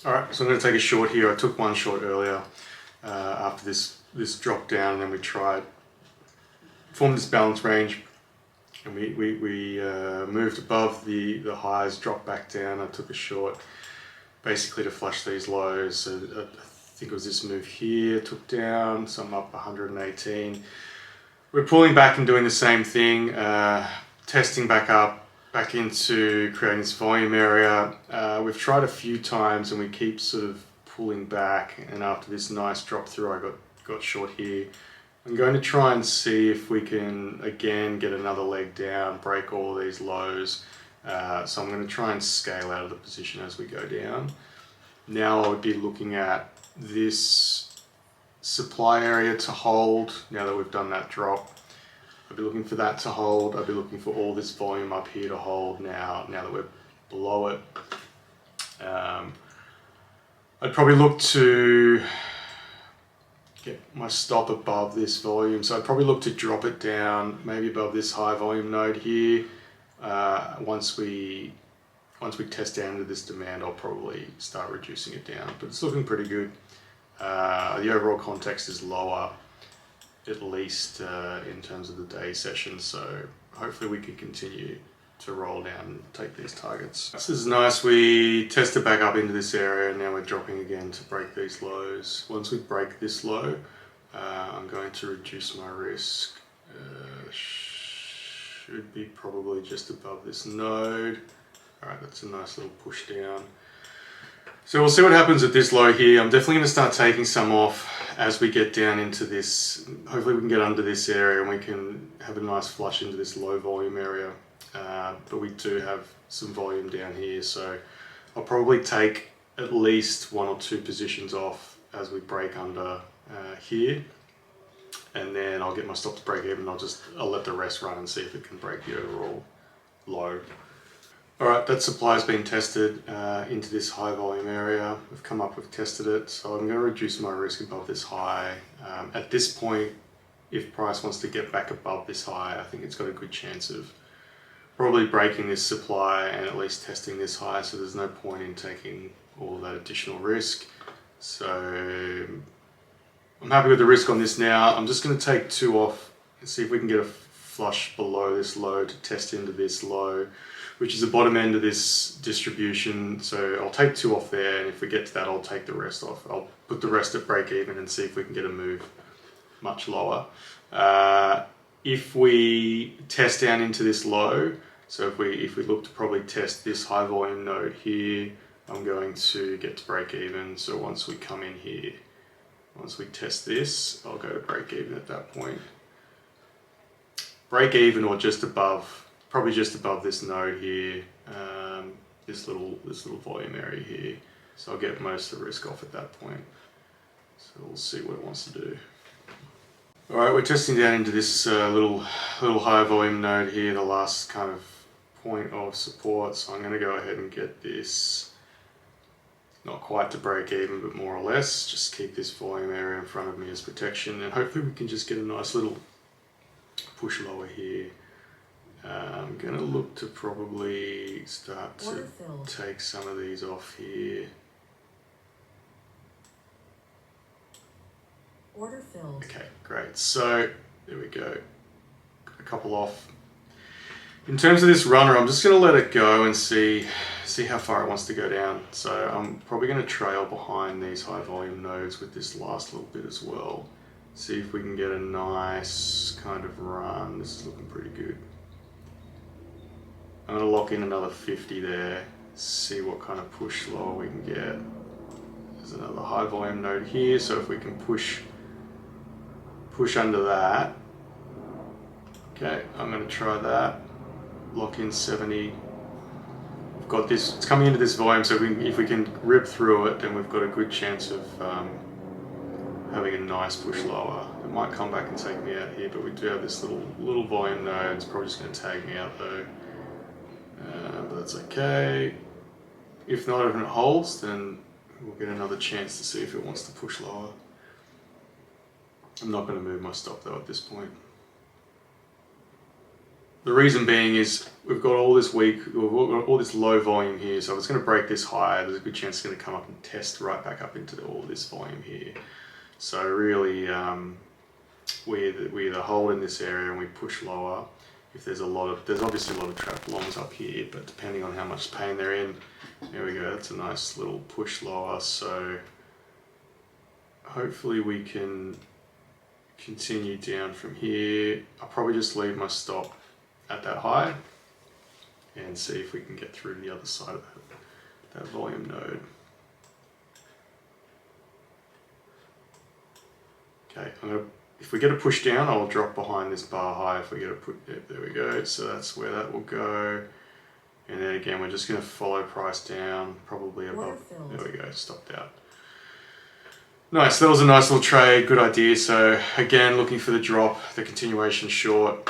Alright, so I'm going to take a short here. I took one short earlier after this dropped down, and then we formed this balance range, and we moved above the highs, dropped back down. I took a short basically to flush these lows. So I think it was this move here, took down, so I'm up 118. We're pulling back and doing the same thing, testing back up, back into creating this volume area. We've tried a few times and we keep sort of pulling back, and after this nice drop through I got short here. I'm going to try and see if we can again get another leg down, break all of these lows. So I'm going to try and scale out of the position as we go down. Now I would be looking at this supply area to hold now that we've done that drop. I'd be looking for that to hold. I'd be looking for all this volume up here to hold now that we're below it. I'd probably look to get my stop above this volume. So I'd probably look to drop it down, maybe above this high volume node here. Once we test down to this demand, I'll probably start reducing it down, but it's looking pretty good. The overall context is lower, at least in terms of the day session, so hopefully we can continue to roll down and take these targets. This is nice. We tested back up into this area, and now we're dropping again to break these lows. Once we break this low, I'm going to reduce my risk. Should be probably just above this node. Alright, that's a nice little push down. So we'll see what happens at this low here. I'm definitely going to start taking some off as we get down into this. Hopefully we can get under this area and we can have a nice flush into this low volume area. But we do have some volume down here, so I'll probably take at least 1 or 2 positions off as we break under here. And then I'll get my stop to break even. I'll let the rest run and see if it can break the overall low. Alright, that supply has been tested into this high volume area. We've tested it, so I'm going to reduce my risk above this high. At this point, if price wants to get back above this high, I think it's got a good chance of probably breaking this supply and at least testing this high, so there's no point in taking all that additional risk. So I'm happy with the risk on this now. I'm just going to take 2 off and see if we can get a flush below this low to test into this low, which is the bottom end of this distribution. So I'll take 2 off there, and if we get to that, I'll take the rest off. I'll put the rest at break even and see if we can get a move much lower. If we test down into this low, so if we look to probably test this high volume node here, I'm going to get to break even. So once we come in here, once we test this, I'll go to break even at that point. Break even or just above, probably just above this node here, this little volume area here. So I'll get most of the risk off at that point. So we'll see what it wants to do. All right, we're testing down into this little high volume node here, the last kind of point of support. So I'm going to go ahead and get this, not quite to break even, but more or less. Just keep this volume area in front of me as protection, and hopefully we can just get a nice little push lower here. I'm going to look to probably start to take some of these off here. Order filled. Okay, great. So there we go. Got a couple off. In terms of this runner, I'm just going to let it go and see how far it wants to go down. So I'm probably going to trail behind these high volume nodes with this last little bit as well. See if we can get a nice kind of run. This is looking pretty good. I'm going to lock in another 50 there, see what kind of push lower we can get. There's another high volume node here, so if we can push under that. Okay, I'm going to try that. Lock in 70. We've got this, it's coming into this volume, so if we can rip through it, then we've got a good chance of having a nice push lower. It might come back and take me out here, but we do have this little volume node. It's probably just going to tag me out though. But that's okay. If not, if it holds, then we'll get another chance to see if it wants to push lower. I'm not going to move my stop though at this point. The reason being is we've got all this all this low volume here, so if it's going to break this high, there's a good chance it's going to come up and test right back up into all this volume here. So really, we either hold in this area and we push lower. If there's obviously a lot of trapped longs up here, but depending on how much pain they're in, there we go. That's a nice little push lower. So hopefully we can continue down from here. I'll probably just leave my stop at that high and see if we can get through to the other side of that volume node. Okay, if we get a push down, I'll drop behind this bar high. If we get a push, there we go. So that's where that will go. And then again, we're just going to follow price down, probably above. There we go, stopped out. Nice, that was a nice little trade, good idea. So again, looking for the drop, the continuation short.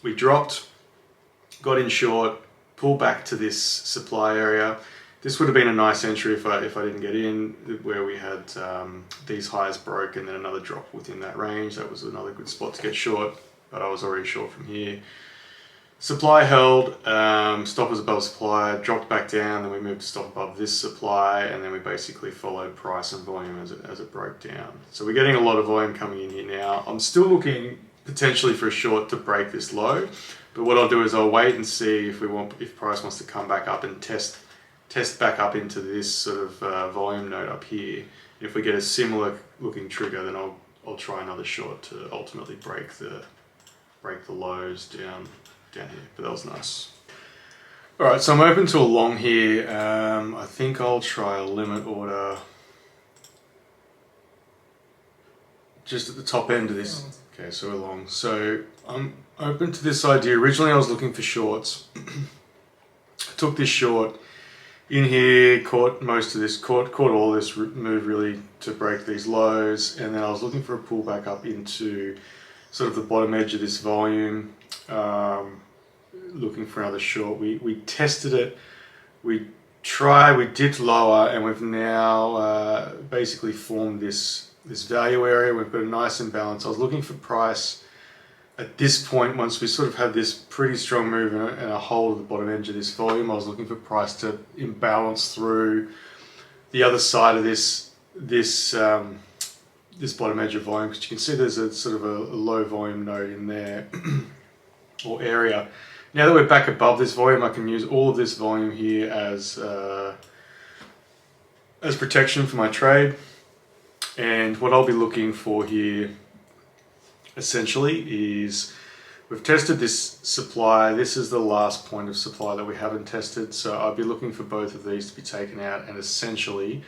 We dropped, got in short, pulled back to this supply area. This would have been a nice entry if I didn't get in, where we had these highs broke and then another drop within that range. That was another good spot to get short, but I was already short from here. Supply held, stop was above supply, dropped back down, then we moved to stop above this supply, and then we basically followed price and volume as it broke down. So we're getting a lot of volume coming in here now. I'm still looking potentially for a short to break this low, but what I'll do is I'll wait and see if price wants to come back up and test back up into this sort of volume node up here. If we get a similar looking trigger, then I'll try another short to ultimately break the lows down here, but that was nice. All right, so I'm open to a long here. I think I'll try a limit order just at the top end of this. Okay, so we're long. So I'm open to this idea. Originally I was looking for shorts. I took this short in here, caught most of this, caught all this move really to break these lows, and then I was looking for a pullback up into sort of the bottom edge of this volume. Looking for another short. We tested it, we dipped lower, and we've now basically formed this value area. We've got a nice imbalance. I was looking for price at this point, once we sort of had this pretty strong move and a hold of the bottom edge of this volume. I was looking for price to imbalance through the other side of this bottom edge of volume, because you can see there's a sort of a low volume node in there or area. Now that we're back above this volume, I can use all of this volume here as protection for my trade. And what I'll be looking for here essentially is, we've tested this supply. This is the last point of supply that we haven't tested. So I'll be looking for both of these to be taken out and essentially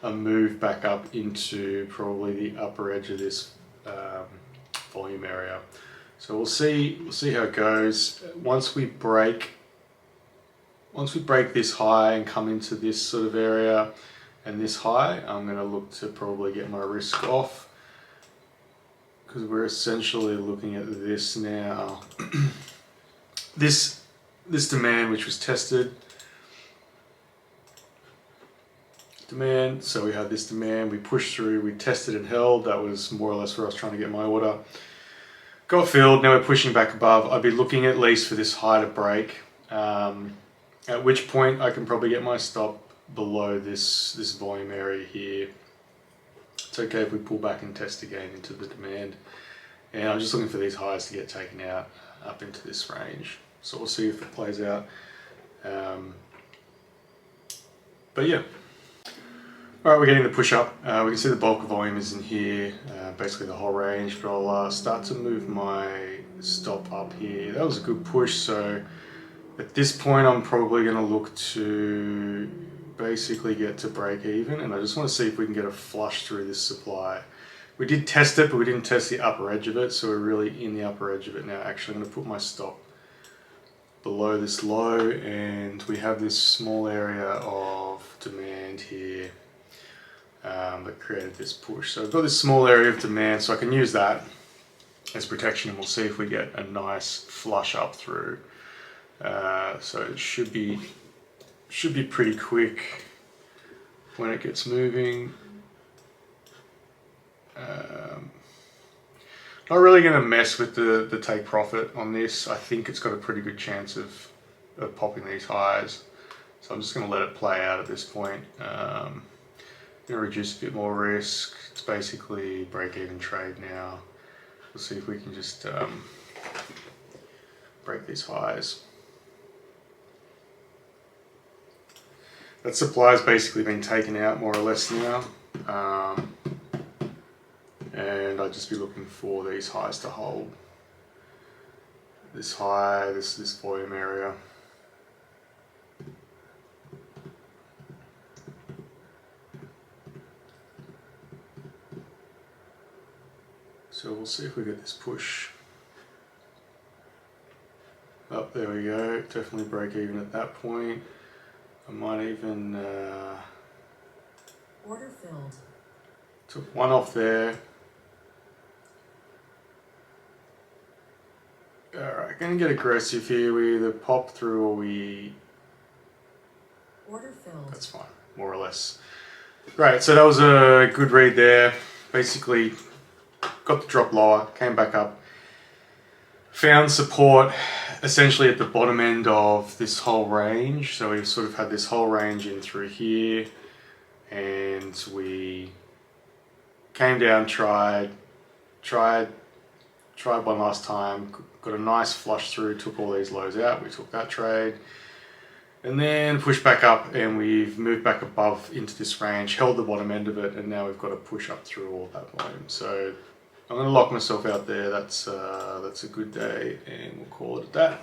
a move back up into probably the upper edge of this volume area. So we'll see how it goes. Once we break this high and come into this sort of area and this high, I'm going to look to probably get my risk off, because we're essentially looking at this now. this demand, which was tested. Demand, so we had this demand, we pushed through, we tested and held. That was more or less where I was trying to get my order. Got filled, now we're pushing back above. I'd be looking at least for this high to break, at which point I can probably get my stop below this volume area here. It's okay if we pull back and test again into the demand. And I'm just looking for these highs to get taken out up into this range. So we'll see if it plays out. But yeah. Alright, we're getting the push up. We can see the bulk of volume is in here, basically the whole range, but I'll start to move my stop up here. That was a good push, so at this point I'm probably going to look to basically get to break even, and I just want to see if we can get a flush through this supply. We did test it, but we didn't test the upper edge of it, so we're really in the upper edge of it now. Actually, I'm going to put my stop below this low, and we have this small area of demand here that created this push. So I've got this small area of demand, so I can use that as protection, and we'll see if we get a nice flush up through. So it should be pretty quick when it gets moving. Not really going to mess with the take profit on this. I think it's got a pretty good chance of popping these highs. So I'm just going to let it play out at this point. Going to reduce a bit more risk. It's basically break-even trade now. We'll see if we can just break these highs. That supply's basically been taken out more or less now. And I'd just be looking for these highs to hold. This high, this volume area. So we'll see if we get this push. Oh, there we go. Definitely break even at that point. I might even order filled. Took one off there. Alright, gonna get aggressive here. We either pop through or we... Order filled. That's fine, more or less. Great, so that was a good read there. Basically, got the drop lower, came back up. Found support essentially at the bottom end of this whole range. So we sort of had this whole range in through here. And we came down, tried one last time, got a nice flush through, took all these lows out, we took that trade, and then pushed back up and we've moved back above into this range, held the bottom end of it, and now we've got to push up through all that volume. So I'm going to lock myself out there. That's a good day, and we'll call it at that.